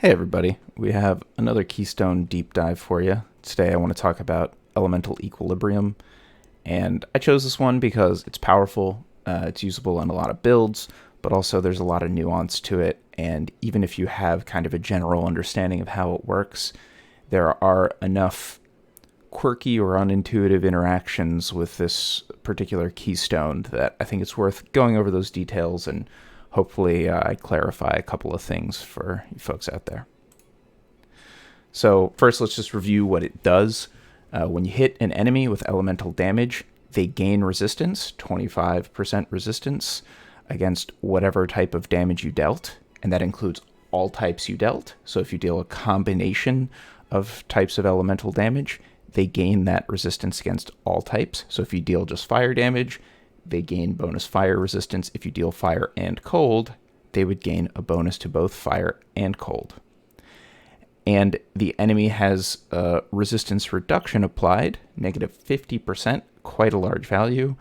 Hey everybody, we have another Keystone deep dive for you. Today I want to talk about elemental equilibrium, and I chose this one because it's powerful, it's usable in a lot of builds, but also there's a lot of nuance to it, and even if you have kind of a general understanding of how it works, there are enough quirky or unintuitive interactions with this particular keystone that I think it's worth going over those details, and hopefully I clarify a couple of things for you folks out there. So first, let's just review what it does. When you hit an enemy with elemental damage, they gain resistance, 25% resistance, against whatever type of damage you dealt, and that includes all types you dealt. So if you deal a combination of types of elemental damage, they gain that resistance against all types. So if you deal just fire damage, they gain bonus fire resistance. If you deal fire and cold, they would gain a bonus to both fire and cold. And the enemy has a resistance reduction applied, negative 50%, quite a large value,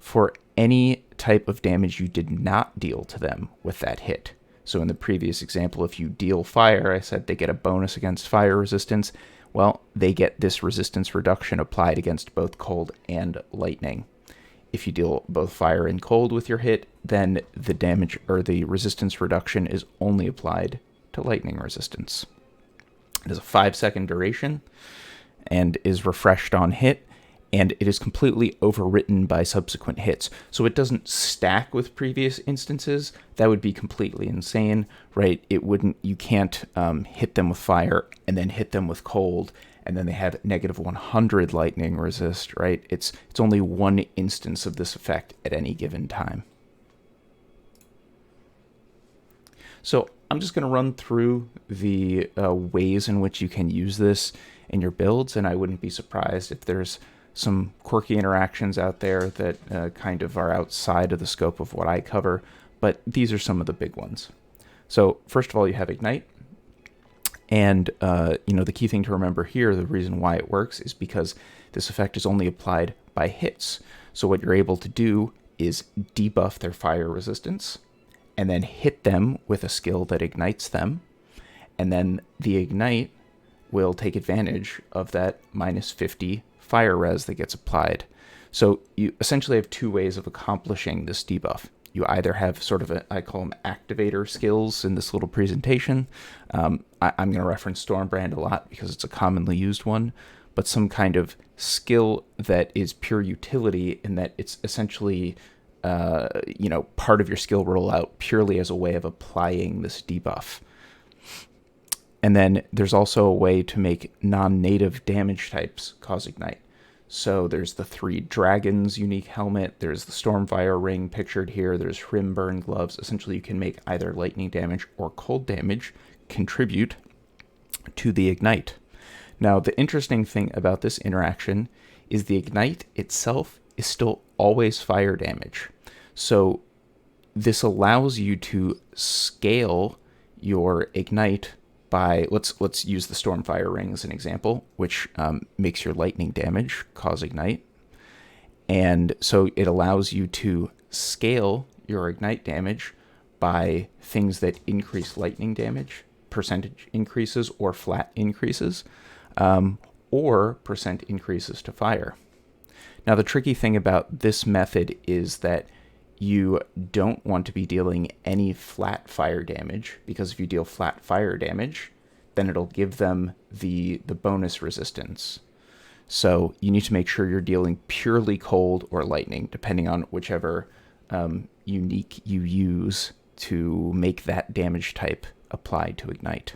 for any type of damage you did not deal to them with that hit. So in the previous example, if you deal fire, I said they get a bonus against fire resistance. Well, they get this resistance reduction applied against both cold and lightning. If you deal both fire and cold with your hit, then the damage or the resistance reduction is only applied to lightning resistance. It has a 5-second duration and is refreshed on hit, and it is completely overwritten by subsequent hits. So it doesn't stack with previous instances. That would be completely insane, right? You can't hit them with fire and then hit them with cold, and then they have negative 100 lightning resist, right? It's only one instance of this effect at any given time. So I'm just going to run through the ways in which you can use this in your builds, and I wouldn't be surprised if there's some quirky interactions out there that kind of are outside of the scope of what I cover, but these are some of the big ones. So first of all, you have Ignite. And, the key thing to remember here, the reason why it works is because this effect is only applied by hits. So what you're able to do is debuff their fire resistance and then hit them with a skill that ignites them. And then the Ignite will take advantage of that minus 50 fire res that gets applied. So you essentially have two ways of accomplishing this debuff. You either have sort of I call them activator skills in this little presentation. I'm going to reference Stormbrand a lot because it's a commonly used one, but some kind of skill that is pure utility in that it's essentially, part of your skill rollout purely as a way of applying this debuff. And then there's also a way to make non-native damage types cause Ignite. So there's the 3 dragons unique helmet, there's the Stormfire ring pictured here, there's Hrimburn gloves. Essentially you can make either lightning damage or cold damage contribute to the Ignite. Now the interesting thing about this interaction is the Ignite itself is still always fire damage. So this allows you to scale your Ignite by, let's use the Stormfire ring as an example, which makes your lightning damage cause Ignite. And so it allows you to scale your Ignite damage by things that increase lightning damage, percentage increases or flat increases, or percent increases to fire. Now the tricky thing about this method is that you don't want to be dealing any flat fire damage, because if you deal flat fire damage, then it'll give them the bonus resistance. So you need to make sure you're dealing purely cold or lightning, depending on whichever unique you use to make that damage type apply to Ignite.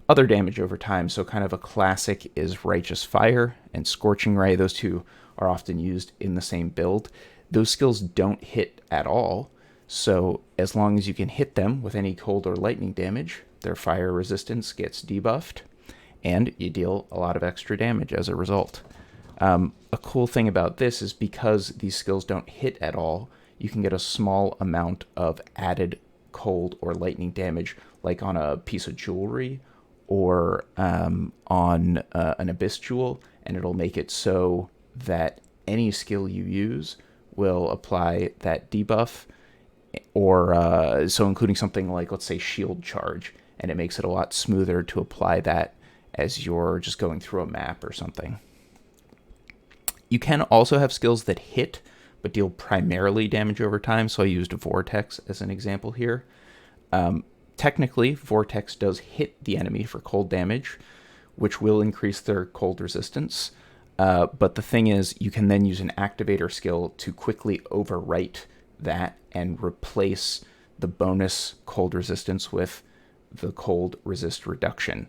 Other damage over time, so kind of a classic is Righteous Fire and Scorching Ray. Those two are often used in the same build. Those skills don't hit at all, so as long as you can hit them with any cold or lightning damage, their fire resistance gets debuffed, and you deal a lot of extra damage as a result. A cool thing about this is because these skills don't hit at all, you can get a small amount of added cold or lightning damage, like on a piece of jewelry or on an Abyss Jewel, and it'll make it so that any skill you use will apply that debuff or so including something like, let's say, shield charge, and it makes it a lot smoother to apply that as you're just going through a map or something. You can also have skills that hit but deal primarily damage over time, so I used Vortex as an example here. Technically, Vortex does hit the enemy for cold damage, which will increase their cold resistance. But the thing is, you can then use an activator skill to quickly overwrite that and replace the bonus cold resistance with the cold resist reduction.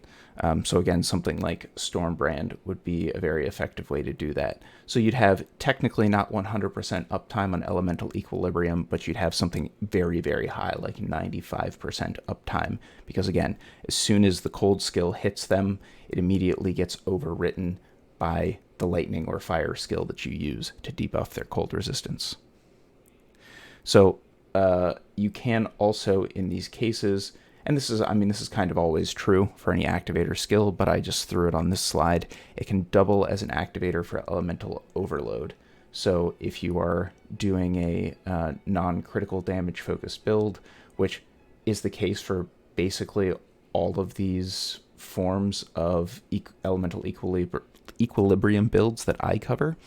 So again, something like Stormbrand would be a very effective way to do that. So you'd have technically not 100% uptime on elemental equilibrium, but you'd have something very, very high, like 95% uptime. Because again, as soon as the cold skill hits them, it immediately gets overwritten by the lightning or fire skill that you use to debuff their cold resistance. So you can also, in these cases, and this is kind of always true for any activator skill, but I just threw it on this slide. It can double as an activator for elemental overload. So if you are doing a non-critical damage focused build, which is the case for basically all of these forms of elemental equilibrium builds that I cover,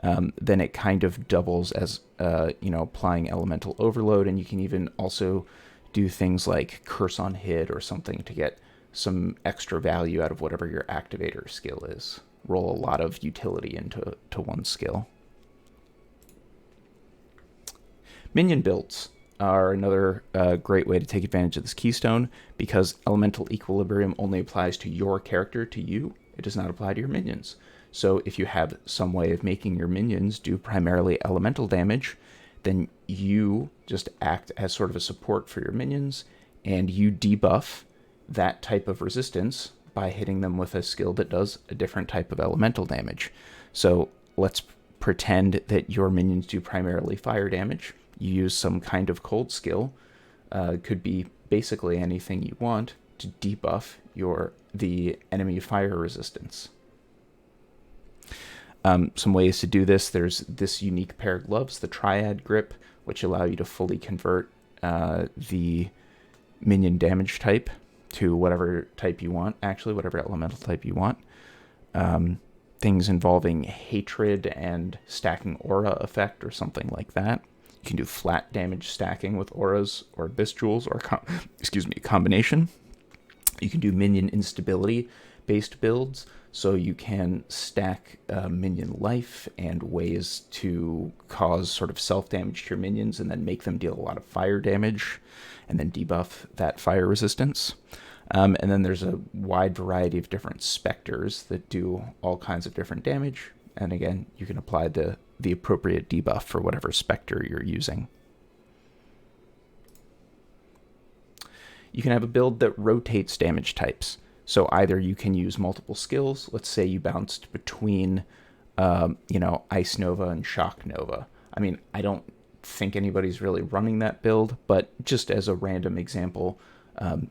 then it kind of doubles as applying elemental overload, and you can even also do things like curse on hit or something to get some extra value out of whatever your activator skill is. Roll a lot of utility into one skill. Minion builds are another great way to take advantage of this keystone, because elemental equilibrium only applies to your character, to you. It does not apply to your minions. So if you have some way of making your minions do primarily elemental damage, then you just act as sort of a support for your minions, and you debuff that type of resistance by hitting them with a skill that does a different type of elemental damage. So let's pretend that your minions do primarily fire damage. You use some kind of cold skill, could be basically anything you want, to debuff the enemy fire resistance. Some ways to do this: there's this unique pair of gloves, the Triad Grip, which allow you to fully convert the minion damage type to whatever type you want, actually, whatever elemental type you want. Things involving hatred and stacking aura effect or something like that. You can do flat damage stacking with auras or abyss jewels or combination. You can do minion instability based builds, so you can stack minion life and ways to cause sort of self-damage to your minions and then make them deal a lot of fire damage and then debuff that fire resistance. And then there's a wide variety of different specters that do all kinds of different damage. And again, you can apply the appropriate debuff for whatever specter you're using. You can have a build that rotates damage types. So either you can use multiple skills. Let's say you bounced between, Ice Nova and Shock Nova. I mean, I don't think anybody's really running that build, but just as a random example,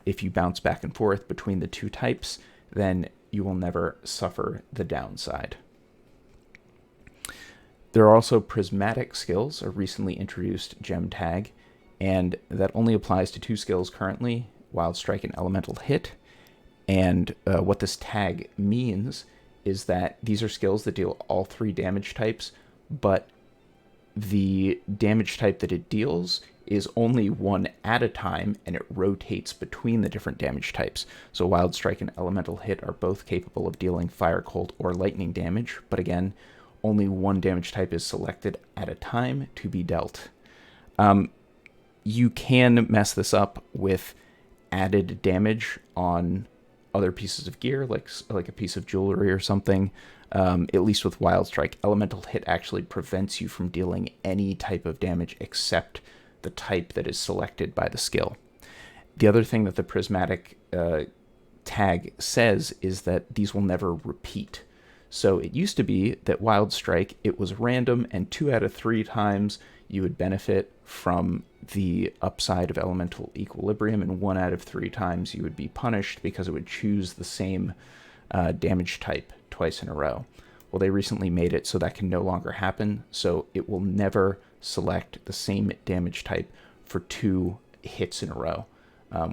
if you bounce back and forth between the two types, then you will never suffer the downside. There are also prismatic skills, a recently introduced gem tag, and that only applies to two skills currently, Wild Strike and Elemental Hit. And what this tag means is that these are skills that deal all three damage types, but the damage type that it deals is only one at a time, and it rotates between the different damage types. So Wild Strike and Elemental Hit are both capable of dealing fire, cold, or lightning damage, but again, only one damage type is selected at a time to be dealt. You can mess this up with added damage on other pieces of gear, like a piece of jewelry or something. At least with Wild Strike, Elemental Hit actually prevents you from dealing any type of damage except the type that is selected by the skill. The other thing that the Prismatic tag says is that these will never repeat. So it used to be that Wild Strike, it was random, and 2 out of 3 times you would benefit from the upside of elemental equilibrium, and 1 out of 3 times you would be punished because it would choose the same damage type twice in a row. Well, they recently made it so that can no longer happen, so it will never select the same damage type for 2 hits in a row,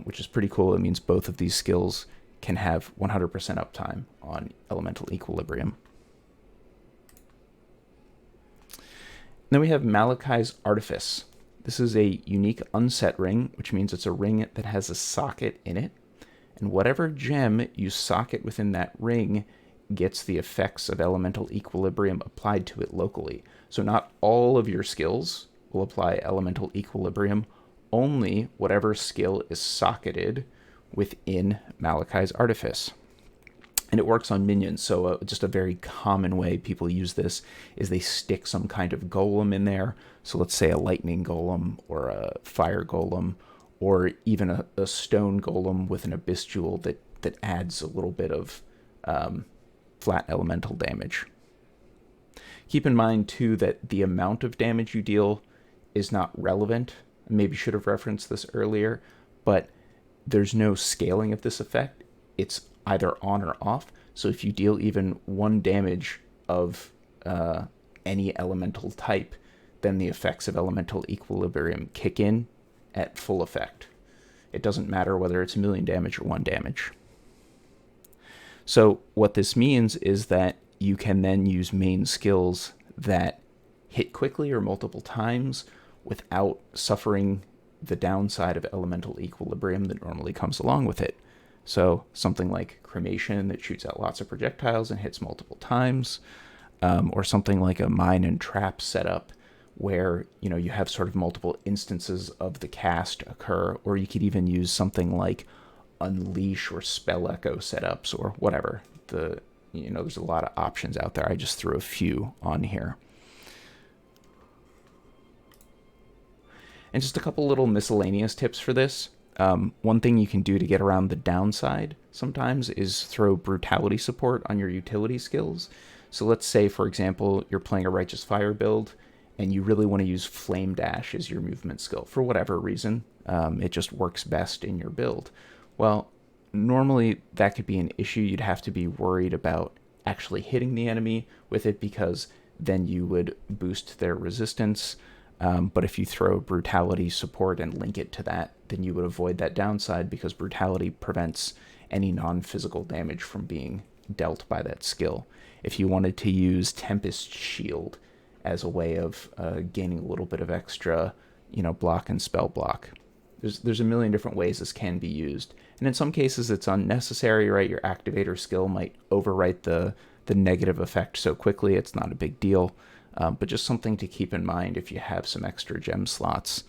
which is pretty cool. It means both of these skills can have 100% uptime on elemental equilibrium. Then we have Malachi's Artifice. This is a unique unset ring, which means it's a ring that has a socket in it. And whatever gem you socket within that ring gets the effects of elemental equilibrium applied to it locally. So not all of your skills will apply elemental equilibrium, only whatever skill is socketed within Malachi's Artifice. And it works on minions, so just a very common way people use this is they stick some kind of golem in there. So let's say a lightning golem or a fire golem, or even a stone golem with an abyss jewel that adds a little bit of flat elemental damage. Keep in mind, too, that the amount of damage you deal is not relevant. I maybe should have referenced this earlier, but there's no scaling of this effect. It's either on or off. So if you deal even 1 damage of any elemental type, then the effects of elemental equilibrium kick in at full effect. It doesn't matter whether it's 1,000,000 damage or 1 damage. So what this means is that you can then use main skills that hit quickly or multiple times without suffering the downside of elemental equilibrium that normally comes along with it. So something like Cremation that shoots out lots of projectiles and hits multiple times, or something like a Mine and Trap setup where you have sort of multiple instances of the cast occur, or you could even use something like Unleash or Spell Echo setups or whatever. There's a lot of options out there. I just threw a few on here. And just a couple little miscellaneous tips for this. One thing you can do to get around the downside sometimes is throw brutality support on your utility skills. So let's say, for example, you're playing a Righteous Fire build and you really want to use Flame Dash as your movement skill for whatever reason. It just works best in your build. Well, normally that could be an issue. You'd have to be worried about actually hitting the enemy with it because then you would boost their resistance. But if you throw brutality support and link it to that, then you would avoid that downside because brutality prevents any non-physical damage from being dealt by that skill. If you wanted to use Tempest Shield as a way of gaining a little bit of extra, block and spell block, there's a million different ways this can be used. And in some cases it's unnecessary, right? Your activator skill might overwrite the negative effect so quickly it's not a big deal. But just something to keep in mind if you have some extra gem slots.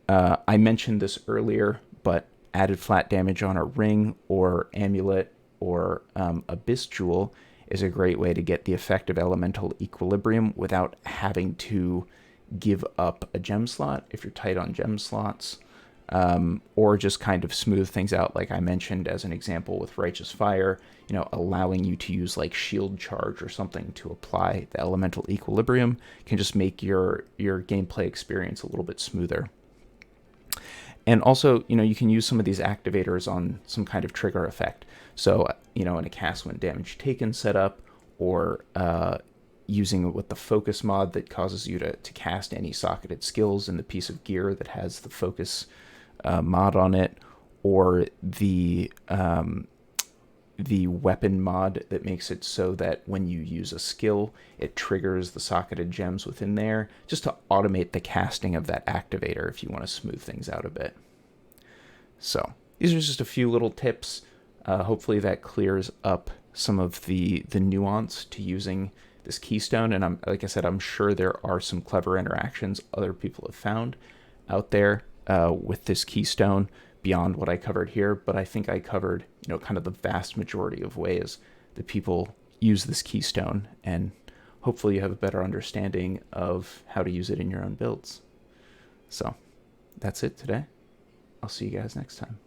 I mentioned this earlier, but added flat damage on a ring or amulet or abyss jewel is a great way to get the effect of elemental equilibrium without having to give up a gem slot if you're tight on gem slots, or just kind of smooth things out, like I mentioned as an example with Righteous Fire, allowing you to use like Shield Charge or something to apply the elemental equilibrium can just make your gameplay experience a little bit smoother. And also, you can use some of these activators on some kind of trigger effect. So, in a cast when damage taken setup, or using it with the focus mod that causes you to cast any socketed skills in the piece of gear that has the focus mod on it, or the weapon mod that makes it so that when you use a skill, it triggers the socketed gems within there, just to automate the casting of that activator if you want to smooth things out a bit. So these are just a few little tips. Hopefully that clears up some of the nuance to using this Keystone. And like I said, I'm sure there are some clever interactions other people have found out there with this Keystone beyond what I covered here, but I think I covered, kind of the vast majority of ways that people use this Keystone, and hopefully you have a better understanding of how to use it in your own builds. So that's it today. I'll see you guys next time.